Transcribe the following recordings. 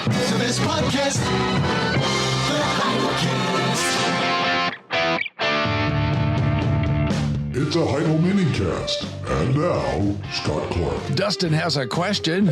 to this podcast, the Heidelminicast. It's a Heidelminicast. And now, Scott Clark. Dustin has a question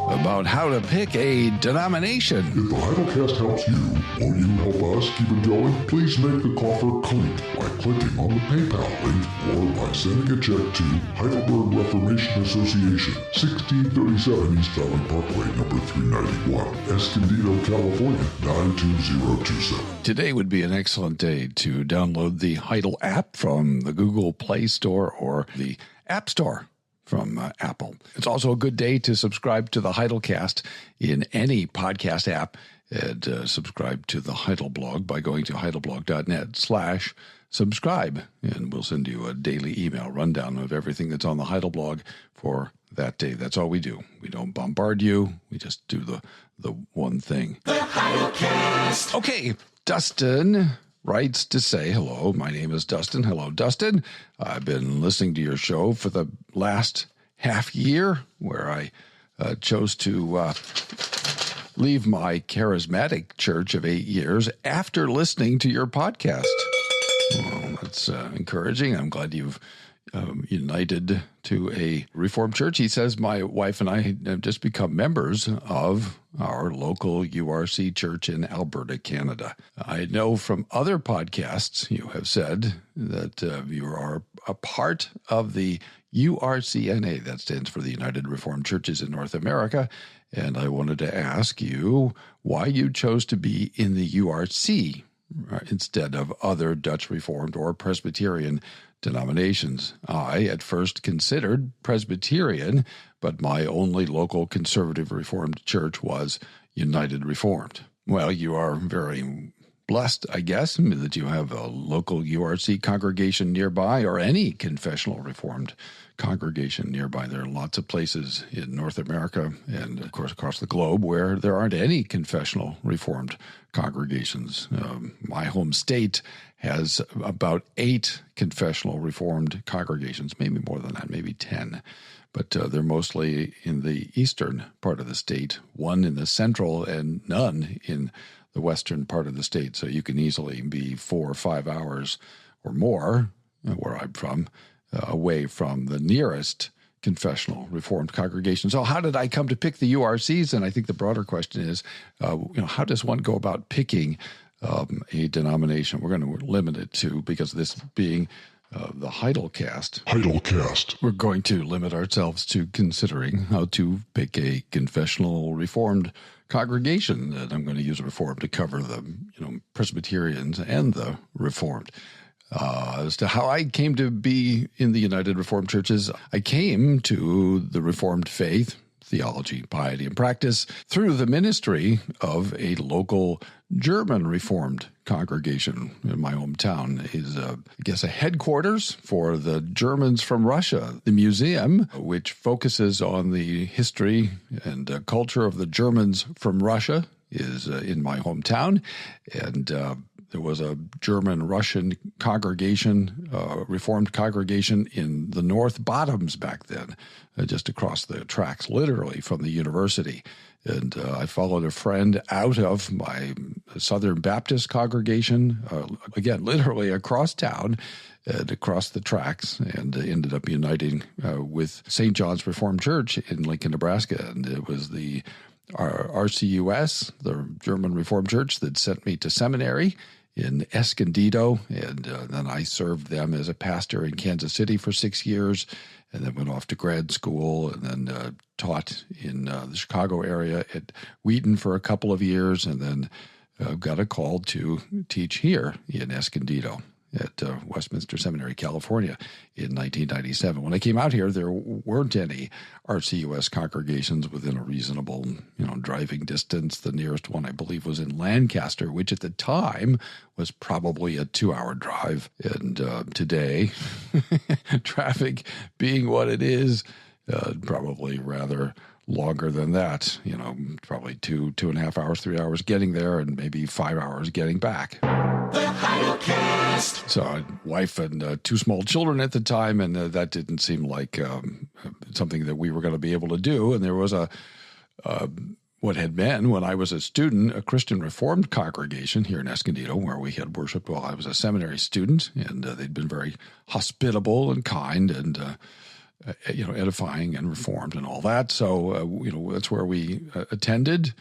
about how to pick a denomination. If the Heidelcast helps you, or you help us keep it going, please make the coffer clink by clicking on the PayPal link or by sending a check to Heidelberg Reformation Association, 1637 East Valley Parkway, number 391, Escondido, California, 92027. Today would be an excellent day to download the Heidel app from the Google Play Store or the App Store from Apple. It's also a good day to subscribe to the Heidelcast in any podcast app and subscribe to the Heidel blog by going to heidelblog.net/subscribe. And we'll send you a daily email rundown of everything that's on the Heidel blog for that day. That's all we do. We don't bombard you. We just do the one thing. The Heidelcast. Okay, Dustin writes to say, hello, my name is Dustin. Hello, Dustin. I've been listening to your show for the last half year where I chose to leave my charismatic church of 8 years after listening to your podcast. Well, that's encouraging. I'm glad you've united to a Reformed church. He says, my wife and I have just become members of our local URC church in Alberta, Canada. I know from other podcasts you have said that you are a part of the URCNA, that stands for the United Reformed Churches in North America, and I wanted to ask you why you chose to be in the URC instead of other Dutch Reformed or Presbyterian denominations. I at first considered Presbyterian, but my only local conservative Reformed church was United Reformed. Well, you are very blessed, I guess, that you have a local URC congregation nearby or any confessional Reformed congregation nearby. There are lots of places in North America and, of course, across the globe where there aren't any confessional Reformed congregations. My home state has about 8 confessional Reformed congregations, maybe more than that, maybe 10. But they're mostly in the eastern part of the state, one in the central and none in the western part of the state. So you can easily be 4 or 5 hours or more, where I'm from, away from the nearest confessional Reformed congregation. So how did I come to pick the URCs? And I think the broader question is, how does one go about picking a denomination? We're going to limit it to, because this being the Heidelcast, we're going to limit ourselves to considering how to pick a confessional Reformed congregation. And I'm going to use Reformed to cover the Presbyterians and the Reformed. As to how I came to be in the United Reformed Churches, I came to the Reformed faith, theology, piety, and practice through the ministry of a local German Reformed congregation in my hometown. Is, I guess, a headquarters for the Germans from Russia. The museum, which focuses on the history and culture of the Germans from Russia, is in my hometown, and there was a German-Russian congregation, Reformed congregation in the North Bottoms back then, just across the tracks, literally from the university. And I followed a friend out of my Southern Baptist congregation, again, literally across town and across the tracks, and ended up uniting with St. John's Reformed Church in Lincoln, Nebraska. And it was the RCUS, the German Reformed Church, that sent me to seminary in Escondido, and then I served them as a pastor in Kansas City for 6 years, and then went off to grad school, and then taught in the Chicago area at Wheaton for a couple of years, and then got a call to teach here in Escondido at Westminster Seminary, California in 1997. When I came out here, there weren't any RCUS congregations within a reasonable, driving distance. The nearest one, I believe, was in Lancaster, which at the time was probably a 2-hour drive. And today, traffic being what it is, probably rather longer than that, probably 2.5 hours, 3 hours getting there, and maybe 5 hours getting back. The Heidelcast. So I had a wife and 2 small children at the time, and that didn't seem like something that we were going to be able to do. And there was what had been, when I was a student, a Christian Reformed congregation here in Escondido, where we had worshiped while I was a seminary student, and they'd been very hospitable and kind and edifying and reformed and all that. So, that's where we attended.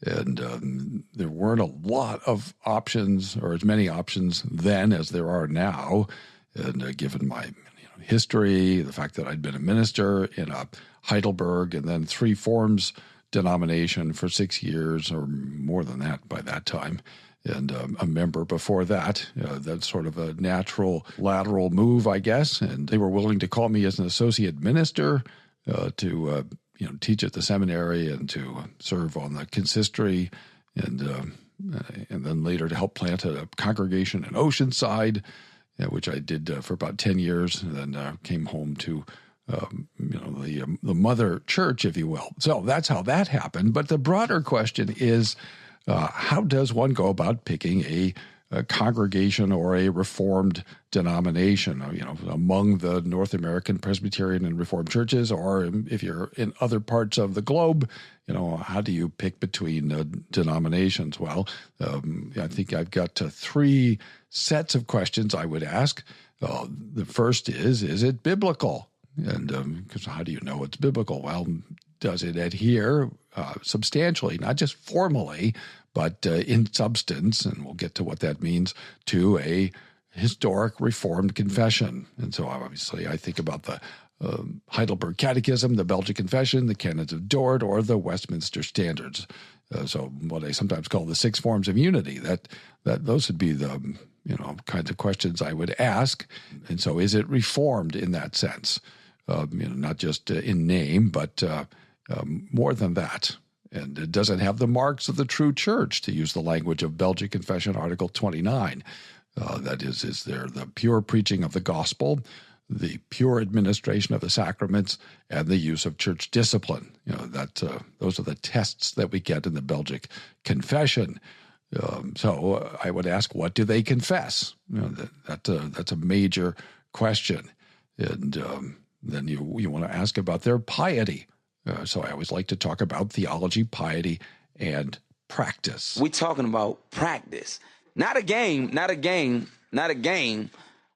And there weren't a lot of options, or as many options then as there are now. And given my history, the fact that I'd been a minister in a Heidelberg and then Three Forms denomination for 6 years or more than that by that time, and a member before that, that's sort of a natural lateral move, I guess. And they were willing to call me as an associate minister to teach at the seminary and to serve on the consistory, and then later to help plant a congregation in Oceanside, which I did for about 10 years, and then came home to the mother church, if you will. So that's how that happened. But the broader question is, how does one go about picking a congregation or a Reformed denomination, among the North American Presbyterian and Reformed churches, or if you're in other parts of the globe, how do you pick between denominations? Well, I think I've got 3 sets of questions I would ask. The first is it biblical? And because how do you know it's biblical? Well, does it adhere substantially, not just formally, but in substance, and we'll get to what that means, to a historic Reformed confession? And so obviously I think about the Heidelberg Catechism, the Belgic Confession, the Canons of Dort, or the Westminster Standards. So what I sometimes call the 6 forms of unity. That those would be the kinds of questions I would ask. And so, is it Reformed in that sense? Not just in name, but more than that. And it doesn't have the marks of the true church, to use the language of Belgic Confession, Article 29. That is there the pure preaching of the gospel, the pure administration of the sacraments, and the use of church discipline. Those are the tests that we get in the Belgic Confession. So I would ask, what do they confess? That's a major question. And then you want to ask about their piety. So I always like to talk about theology, piety, and practice. We're talking about practice. Not a game.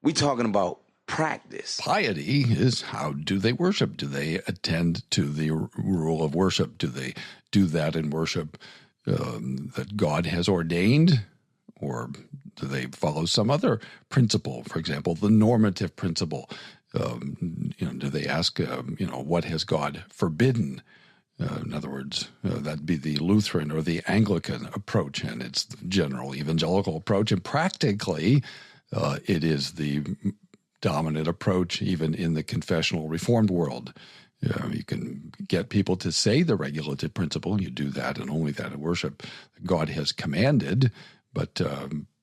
We're talking about practice. Piety is, how do they worship? Do they attend to the rule of worship? Do they do that in worship that God has ordained? Or do they follow some other principle? For example, the normative principle. Do they ask, what has God forbidden? In other words, that'd be the Lutheran or the Anglican approach, and it's the general evangelical approach. And practically, it is the dominant approach even in the confessional Reformed world. You can get people to say the regulative principle. You do that and only that in worship. God has commanded, but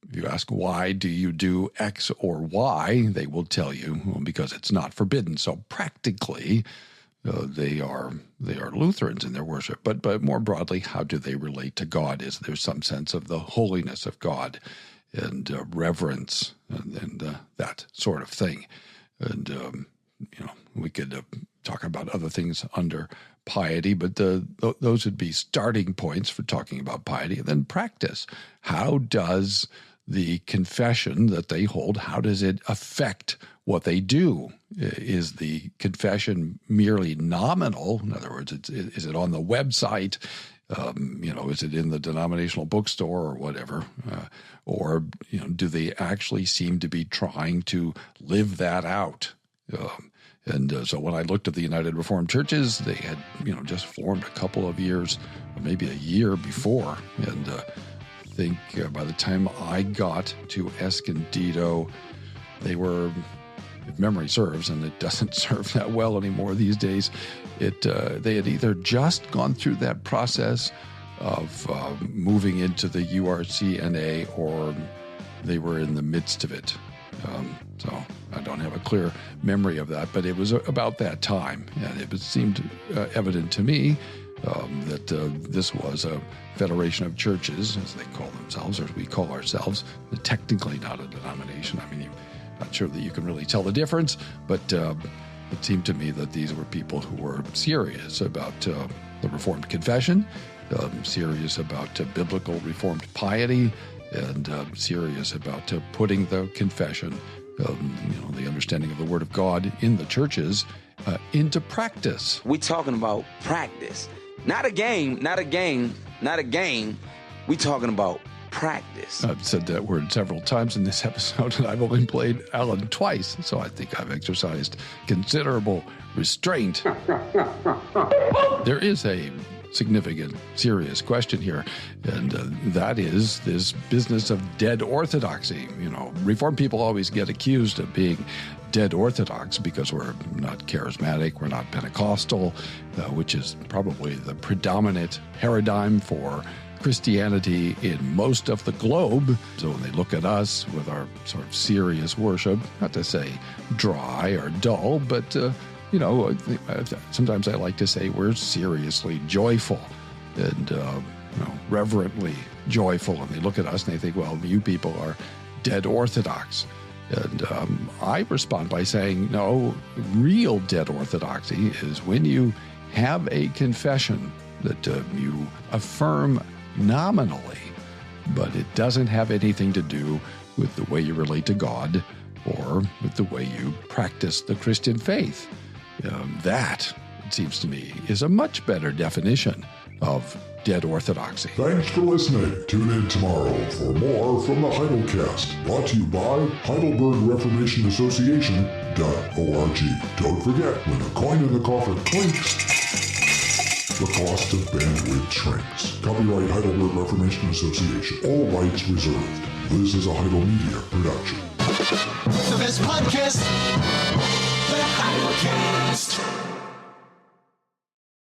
if you ask, why do you do X or Y, they will tell you, well, because it's not forbidden. So practically, they are Lutherans in their worship. But more broadly, how do they relate to God? Is there some sense of the holiness of God and reverence and that sort of thing? And, we could talk about other things under piety, but those would be starting points for talking about piety. And then practice. How does the confession that they hold, how does it affect what they do? Is the confession merely nominal? In other words, is it on the website? Is it in the denominational bookstore or whatever? Or do they actually seem to be trying to live that out? So when I looked at the United Reformed Churches, they had, just formed a couple of years, or maybe a year before. And I think by the time I got to Escondido, they were, if memory serves, and it doesn't serve that well anymore these days, they had either just gone through that process of moving into the URCNA, or they were in the midst of it. So I don't have a clear memory of that, but it was about that time. And it seemed evident to me that this was a federation of churches, as they call themselves, or as we call ourselves, technically not a denomination. I mean, I'm not sure that you can really tell the difference, but it seemed to me that these were people who were serious about the Reformed confession serious about biblical Reformed piety, and serious about putting the confession, the understanding of the Word of God in the churches into practice. We talking about practice. Not a game. We talking about practice. I've said that word several times in this episode, and I've only played Alan twice, so I think I've exercised considerable restraint. There is a significant, serious question here, and that is this business of dead orthodoxy. Reformed people always get accused of being dead orthodox because we're not charismatic, we're not Pentecostal, which is probably the predominant paradigm for Christianity in most of the globe. So when they look at us with our sort of serious worship, not to say dry or dull, but sometimes I like to say we're seriously joyful and reverently joyful. And they look at us and they think, well, you people are dead orthodox. And I respond by saying, no, real dead orthodoxy is when you have a confession that you affirm nominally, but it doesn't have anything to do with the way you relate to God or with the way you practice the Christian faith. That, it seems to me, is a much better definition of dead orthodoxy. Thanks for listening. Tune in tomorrow for more from the Heidelcast, brought to you by Heidelberg Reformation Association.org. Don't forget, when a coin in the coffer clinks, the cost of bandwidth shrinks. Copyright Heidelberg Reformation Association. All rights reserved. This is a Heidel Media production. The best podcast, the Heidelcast.